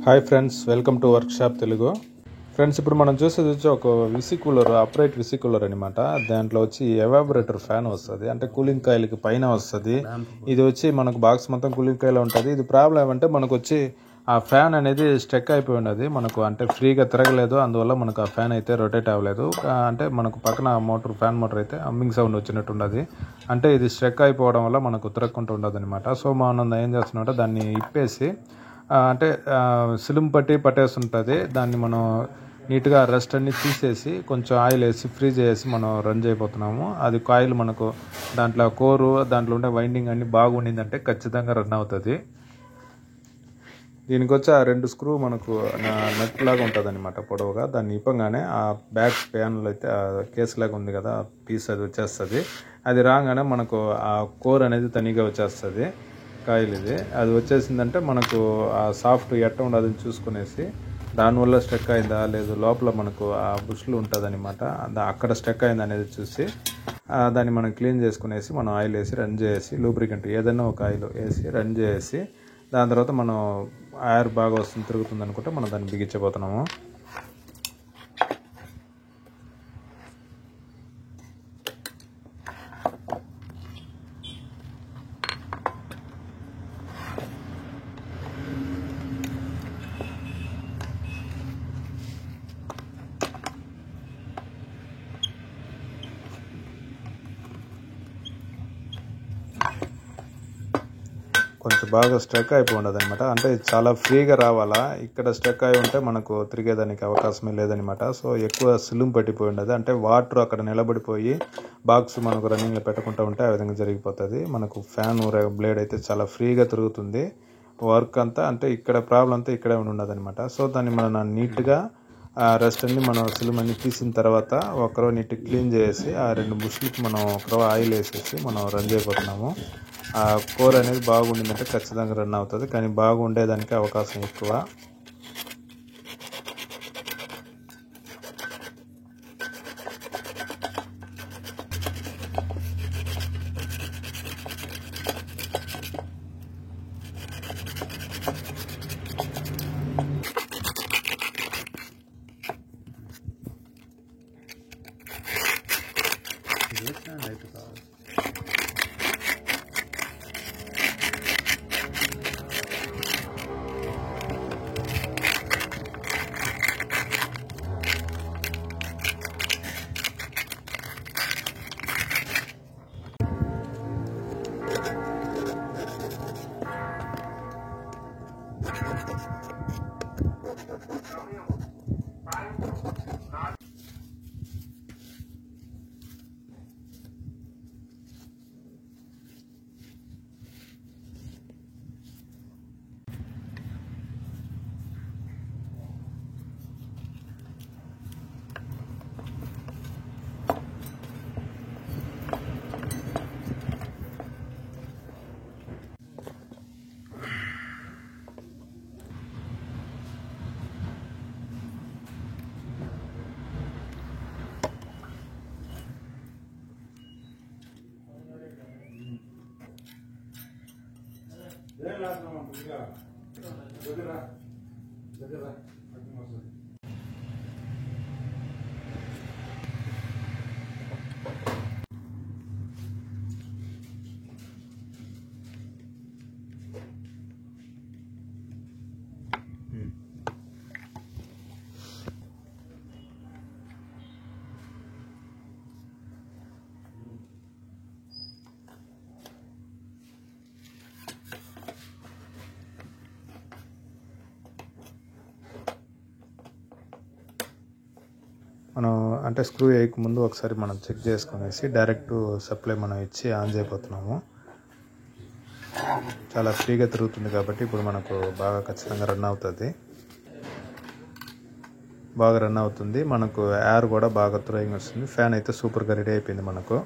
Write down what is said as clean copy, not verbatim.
Hi friends, welcome to workshop Telugu. Friends, ఇప్పుడు మనం చూసేది వచ్చి ఒక VC cooler, upright VC cooler అనమాట. దాంట్లో వచ్చి ఎవాబరేటర్ ఫ్యాన్ వస్తుంది, అంటే కూలింగ్ కాయిల్కి పైన వస్తుంది. ఇది వచ్చి మనకు బాక్స్ మొత్తం కూలింగ్ కాయిల్ ఉంటుంది. ఇది ప్రాబ్లం ఏమంటే మనకు వచ్చి ఆ ఫ్యాన్ అనేది స్టక్ అయిపోయి ఉన్నది, మనకు అంటే ఫ్రీగా తిరగలేదు. అందువల్ల మనకు ఆ ఫ్యాన్ అయితే రొటేట్ అవ్వలేదు. అంటే మనకు పక్కన ఫ్యాన్ మోటార్ అయితే అమ్మింగ్ సౌండ్ వచ్చినట్టు ఉన్నది. అంటే ఇది స్టక్ అయిపోవడం వల్ల మనకు తిరగకుండా ఉండదు అనమాట. సో మనం ఏం చేస్తున్నామంటే దాన్ని ఇప్పేసి అంటే సిలుం పట్టేస్తుంటుంది. దాన్ని మనం నీట్గా రెస్ట్ అన్ని తీసేసి కొంచెం ఆయిల్ వేసి ఫ్రీజ్ చేసి మనం రన్ చేయబోతున్నాము. అది కాయిల్ మనకు దాంట్లో కోరు, దాంట్లో ఉండే వైండింగ్ అన్ని బాగుండిందంటే ఖచ్చితంగా రన్ అవుతుంది. దీనికి వచ్చి ఆ 2 స్క్రూ మనకు నట్ లాగా ఉంటుంది అనమాట, పొడవుగా. దాన్ని ఇప్పగానే ఆ బ్యాక్ ప్యాన్లో అయితే కేసు లాగా ఉంది కదా, పీస్ అది వచ్చేస్తుంది. అది రాగానే మనకు ఆ కోర్ అనేది తనిగా వచ్చేస్తుంది. కాయిల్ అది వచ్చేసిందంటే మనకు ఆ సాఫ్ట్ ఎట్ట ఉండదని చూసుకునేసి దానివల్ల స్టక్ అయిందా లేదు, లోపల మనకు ఆ బుష్లు ఉంటుంది అనమాట, అక్కడ స్టక్ అయింది అనేది చూసి దాన్ని మనం క్లీన్ చేసుకునేసి మనం ఆయిల్ వేసి రన్ చేసి, లూబ్రికెంట్ ఏదైనా ఒక ఆయిల్ వేసి రన్ చేసి, దాని తర్వాత మనం ఎయిర్ బాగా వస్తుంది, తిరుగుతుంది అనుకుంటే మనం దాన్ని బిగించబోతున్నాము. కొంచెం బాగా స్ట్రక్ అయిపోయి ఉండదు అనమాట, అంటే చాలా ఫ్రీగా రావాలా. ఇక్కడ స్ట్రక్ అయి ఉంటే మనకు తిరిగేదానికి అవకాశమే లేదనమాట. సో ఎక్కువ సిలుం పట్టిపోయి ఉండదు, అంటే వాటర్ అక్కడ నిలబడిపోయి బాక్స్ మనకు రన్నింగ్లో పెట్టకుండా ఉంటే ఆ విధంగా జరిగిపోతుంది. మనకు ఫ్యాన్ బ్లేడ్ అయితే చాలా ఫ్రీగా తిరుగుతుంది. వర్క్ అంతా అంటే ఇక్కడ ప్రాబ్లం అంతా ఇక్కడే ఉండదు అనమాట. సో దాన్ని మనం నీట్గా రెస్ట్ అన్ని మనం సిలుం అన్ని తీసిన తర్వాత ఒకరో నీట్ క్లీన్ చేసి ఆ 2 బుష్లకి మనం ఒకరో ఆయిల్ వేసేసి మనం రన్ చేయబోతున్నాము. ఆ కోర్ అనేది బాగుండిందంటే ఖచ్చితంగా రన్ అవుతుంది, కానీ బాగుండేదానికి అవకాశం ఎక్కువ. మనం అంటే స్క్రూ వేయక ముందు ఒకసారి మనం చెక్ చేసుకునేసి డైరెక్ట్ సప్లై మనం ఇచ్చి ఆన్ చేయబోతున్నాము. చాలా ఫ్రీగా తిరుగుతుంది కాబట్టి ఇప్పుడు మనకు బాగా ఖచ్చితంగా రన్ అవుతుంది. బాగా రన్ అవుతుంది, మనకు ఎయిర్ కూడా బాగా త్రోయింగ్ వస్తుంది. ఫ్యాన్ అయితే సూపర్గా రెడీ అయిపోయింది మనకు.